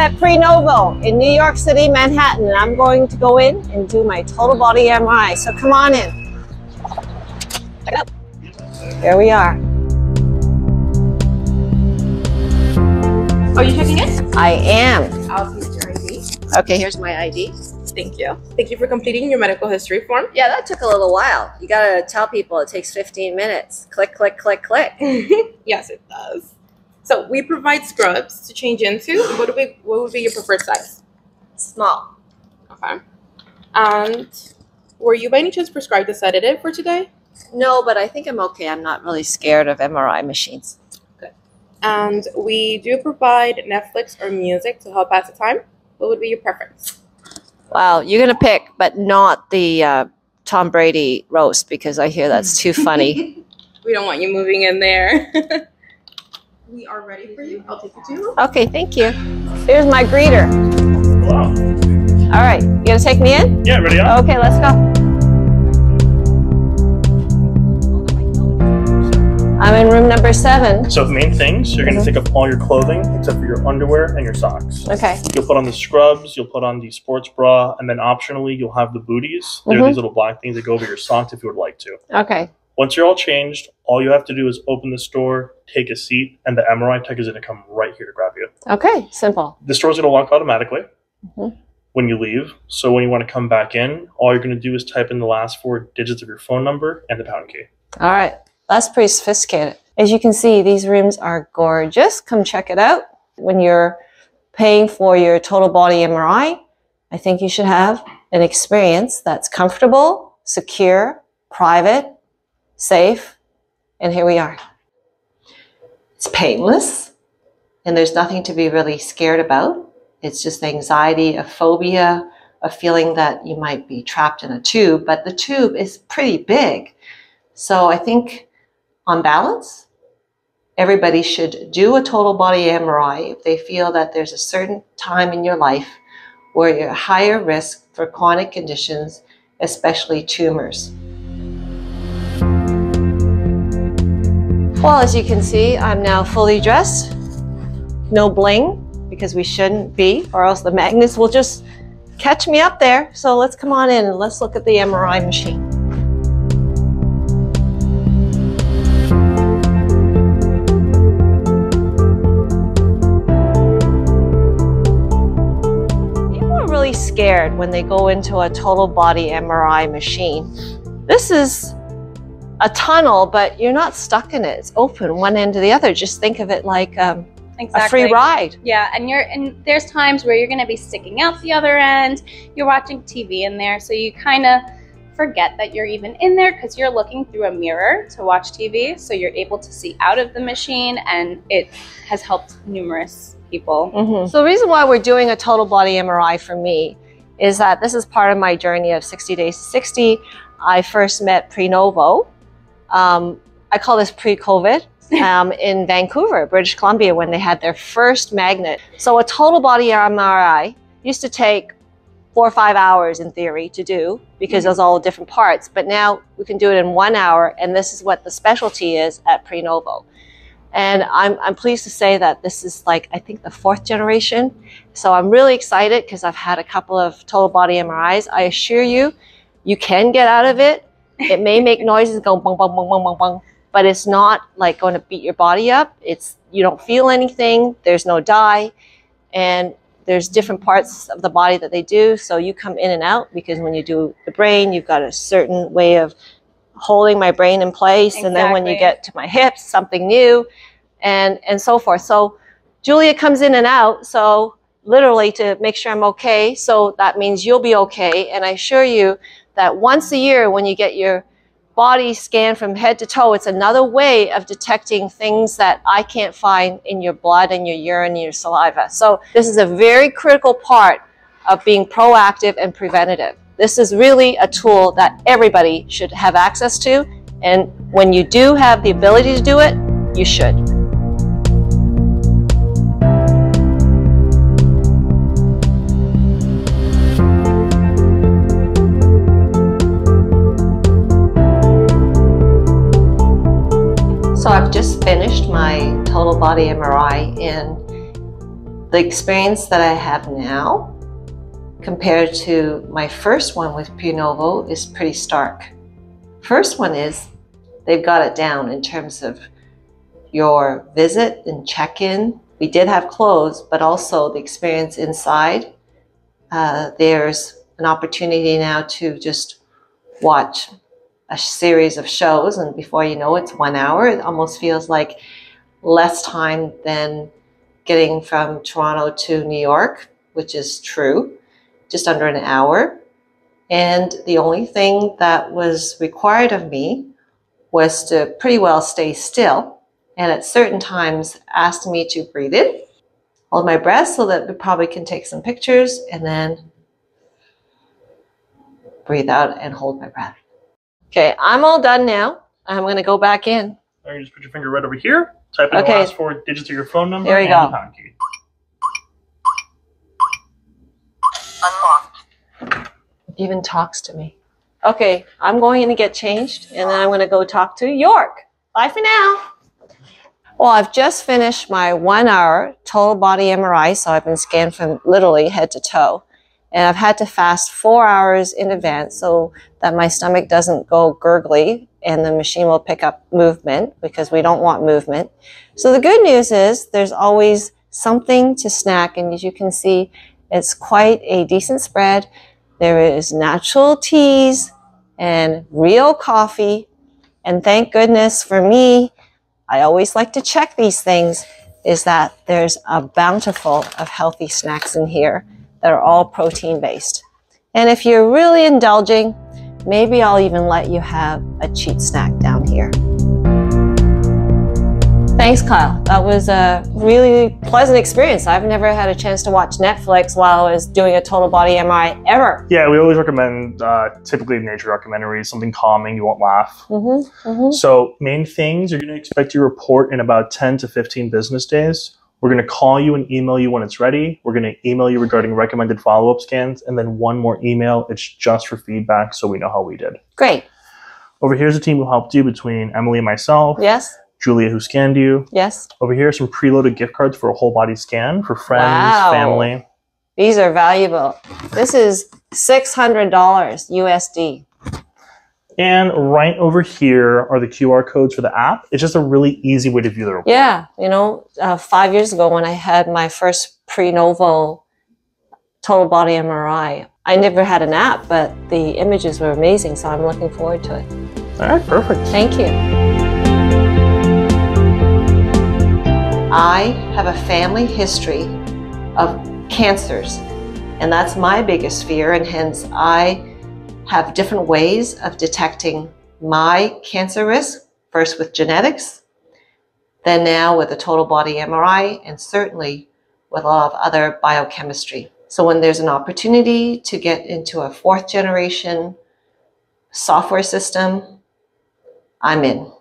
at Prenuvo in New York City, Manhattan, and I'm going to go in and do my total body MRI. So come on in. Check it out. Here we are. Are you checking in? I am. I'll use your ID. Okay, here's my ID. Thank you. Thank you for completing your medical history form. Yeah, that took a little while. You gotta tell people it takes 15 minutes. Click, click, click, click. Yes, it does. So we provide scrubs to change into. What would be your preferred size? Small. Okay. And were you by any chance prescribed a sedative for today? No, but I think I'm okay. I'm not really scared of MRI machines. Good. And we do provide Netflix or music to help pass the time. What would be your preference? Wow, you're gonna pick, but not the Tom Brady roast because I hear that's too funny. We don't want you moving in there. We are ready for you. I'll take you to your room. Okay, thank you. Here's my greeter. Hello. All right, you gonna take me in? Yeah, ready up? Okay, let's go. I'm in room number 7. So the main things, you're going to take up all your clothing except for your underwear and your socks. Okay. You'll put on the scrubs, you'll put on the sports bra, and then optionally you'll have the booties. They're these little black things that go over your socks if you would like to. Okay. Once you're all changed, all you have to do is open the store, take a seat, and the MRI tech is going to come right here to grab you. Okay, simple. The store's going to lock automatically when you leave. So when you want to come back in, all you're going to do is type in the last 4 digits of your phone number and the pound key. All right, that's pretty sophisticated. As you can see, these rooms are gorgeous. Come check it out. When you're paying for your total body MRI, I think you should have an experience that's comfortable, secure, private, safe, and here we are. It's painless, and there's nothing to be really scared about. It's just anxiety, a phobia, a feeling that you might be trapped in a tube, but the tube is pretty big. So I think on balance, everybody should do a total body MRI if they feel that there's a certain time in your life where you're at higher risk for chronic conditions, especially tumors. Well, as you can see, I'm now fully dressed. No bling, because we shouldn't be, or else the magnets will just catch me up there. So let's come on in and let's look at the MRI machine. Scared when they go into a total body MRI machine. This is a tunnel, but you're not stuck in it. It's open one end to the other. Just think of it like a free ride. Yeah, and there's times where you're going to be sticking out the other end. You're watching TV in there, so you kind of forget that you're even in there because you're looking through a mirror to watch TV, so you're able to see out of the machine, and it has helped numerous people. So the reason why we're doing a total body MRI for me is that this is part of my journey of 60 Days to 60. I first met Prenuvo. I call this pre-COVID in Vancouver, British Columbia, when they had their first magnet. So a total body MRI used to take 4 or 5 hours in theory to do because there's all different parts. But now we can do it in 1 hour, and this is what the specialty is at Prenuvo. And I'm pleased to say that this is like, I think, the 4th generation. So I'm really excited because I've had a couple of total body MRIs. I assure you, you can get out of it. It may make noises go bong, bong, bong, bong, bong, bong, but it's not like going to beat your body up. You don't feel anything. There's no dye. And there's different parts of the body that they do. So you come in and out because when you do the brain, you've got a certain way of holding my brain in place. And then when you get to my hips, something new, and so forth. So Julia comes in and out, so literally to make sure I'm okay. So that means you'll be okay. And I assure you that once a year when you get your body scanned from head to toe, it's another way of detecting things that I can't find in your blood and your urine and your saliva. So this is a very critical part of being proactive and preventative. This is really a tool that everybody should have access to. And when you do have the ability to do it, you should. So I've just finished my total body MRI, and The experience that I have now compared to my first one with Prenuvo is pretty stark. First one is they've got it down in terms of your visit and check-in. We did have clothes, but also the experience inside. There's an opportunity now to just watch a series of shows, and before you know it, it's 1 hour. It almost feels like less time than getting from Toronto to New York, which is true, just under an hour. And the only thing that was required of me was to pretty well stay still, and at certain times asked me to breathe in, hold my breath so that we probably can take some pictures, and then breathe out and hold my breath. Okay, I'm all done now. I'm going to go back in. Or you just put your finger right over here, type in the last 4 digits of your phone number, there we and go. the pound key. It even talks to me. Okay, I'm going in to get changed, and then I'm going to go talk to York. Bye for now. Well, I've just finished my 1 hour total body MRI, so I've been scanned from literally head to toe. And I've had to fast 4 hours in advance so that my stomach doesn't go gurgly and the machine will pick up movement, because we don't want movement. So the good news is there's always something to snack, and as you can see, it's quite a decent spread. There is natural teas and real coffee, and thank goodness for me, I always like to check these things, is that there's a bountiful of healthy snacks in here that are all protein-based. And if you're really indulging, maybe I'll even let you have a cheat snack down here. Thanks, Kyle. That was a really pleasant experience. I've never had a chance to watch Netflix while I was doing a total body MRI ever. Yeah, we always recommend typically nature documentaries, something calming, you won't laugh. So main things, you're going to expect your report in about 10 to 15 business days. We're going to call you and email you when it's ready. We're going to email you regarding recommended follow-up scans, and then one more email. It's just for feedback, so we know how we did. Great. Over here's a team who helped you between Emily and myself. Yes. Julia, who scanned you. Yes. Over here are some preloaded gift cards for a whole body scan for friends, Wow. family. These are valuable. This is $600 USD. And right over here are the QR codes for the app. It's just a really easy way to view the report. Yeah, you know, 5 years ago when I had my first Prenuvo total body MRI, I never had an app, but the images were amazing, so I'm looking forward to it. All right, perfect. Thank you. I have a family history of cancers, and that's my biggest fear, and hence I have different ways of detecting my cancer risk, first with genetics, then now with a total body MRI, and certainly with a lot of other biochemistry. So when there's an opportunity to get into a 4th generation software system, I'm in.